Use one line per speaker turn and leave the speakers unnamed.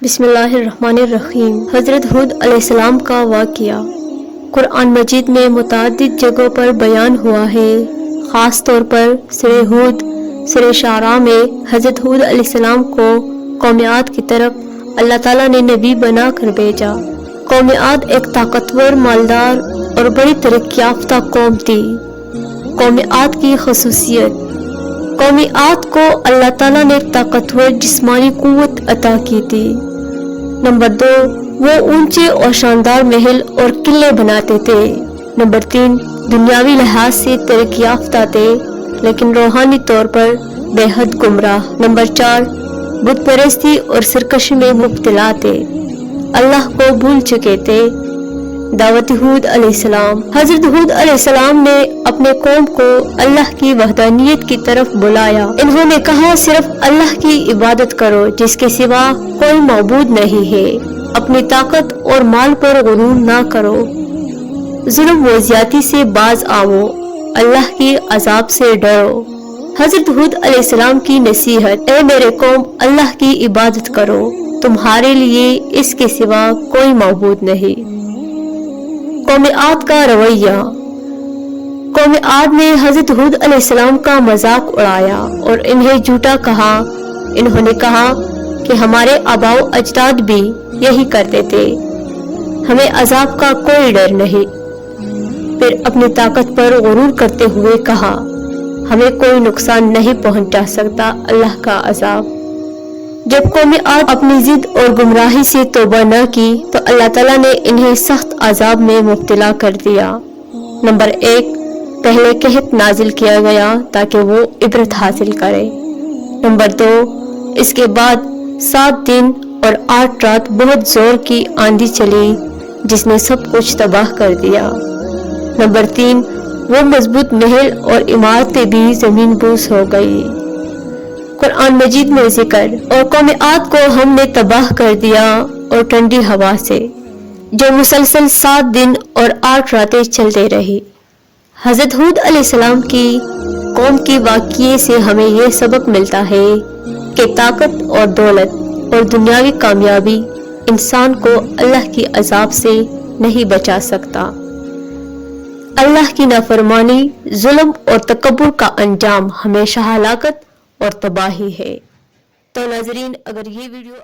بسم اللہ الرحمن الرحیم۔ حضرت ہود علیہ السلام کا واقعہ قرآن مجید میں متعدد جگہوں پر بیان ہوا ہے۔ خاص طور پر سورہ ہود، سورہ شعراء میں حضرت ہود علیہ السلام کو قوم عاد کی طرف اللہ تعالیٰ نے نبی بنا کر بھیجا۔ قوم عاد ایک طاقتور، مالدار اور بڑی ترقی یافتہ قوم تھی۔ قوم عاد کی خصوصیت: قوم عاد کو اللہ تعالیٰ نے طاقتور جسمانی قوت عطا کی تھی۔ نمبر 2، وہ اونچے اور شاندار محل اور قلعے بناتے تھے۔ نمبر 3، دنیاوی لحاظ سے ترقی یافتہ تھے لیکن روحانی طور پر بے حد گمراہ۔ نمبر 4، بت پرستی اور سرکشی میں مبتلا تھے، اللہ کو بھول چکے تھے۔ دعوت ہود علیہ السلام: حضرت ہود علیہ السلام نے اپنے قوم کو اللہ کی وحدانیت کی طرف بلایا۔ انہوں نے کہا، صرف اللہ کی عبادت کرو جس کے سوا کوئی معبود نہیں ہے۔ اپنی طاقت اور مال پر غرور نہ کرو، ظلم و زیادتی سے باز آؤ، اللہ کی عذاب سے ڈرو۔ حضرت ہود علیہ السلام کی نصیحت: اے میرے قوم، اللہ کی عبادت کرو، تمہارے لیے اس کے سوا کوئی معبود نہیں۔ قوم عاد کا رویہ: قوم عاد نے حضرت ہود علیہ السلام کا مذاق اڑایا اور انہیں جھوٹا کہا۔ انہوں نے کہا کہ ہمارے آباء و اجداد بھی یہی کرتے تھے، ہمیں عذاب کا کوئی ڈر نہیں۔ پھر اپنی طاقت پر غرور کرتے ہوئے کہا، ہمیں کوئی نقصان نہیں پہنچا سکتا اللہ کا عذاب۔ جب قوم عاد اپنی ضد اور گمراہی سے توبہ نہ کی تو اللہ تعالیٰ نے انہیں سخت عذاب میں مبتلا کر دیا۔ نمبر 1، پہلے قحط نازل کیا گیا تاکہ وہ عبرت حاصل کرے۔ نمبر 2، اس کے بعد 7 دن اور 8 رات بہت زور کی آندھی چلی جس نے سب کچھ تباہ کر دیا۔ نمبر 3، وہ مضبوط محل اور عمارتیں بھی زمین بوس ہو گئی۔ قرآن مجید میں ذکر: اور قوم عاد کو ہم نے تباہ کر دیا اور ٹھنڈی ہوا سے، جو مسلسل 7 دن اور 8 راتیں چلتے رہی۔ حضرت ہود علیہ السلام کی قوم کے واقعے سے ہمیں یہ سبق ملتا ہے کہ طاقت اور دولت اور دنیاوی کامیابی انسان کو اللہ کی عذاب سے نہیں بچا سکتا۔ اللہ کی نافرمانی، ظلم اور تکبر کا انجام ہمیشہ ہلاکت اور تباہی ہے۔ تو ناظرین، اگر یہ ویڈیو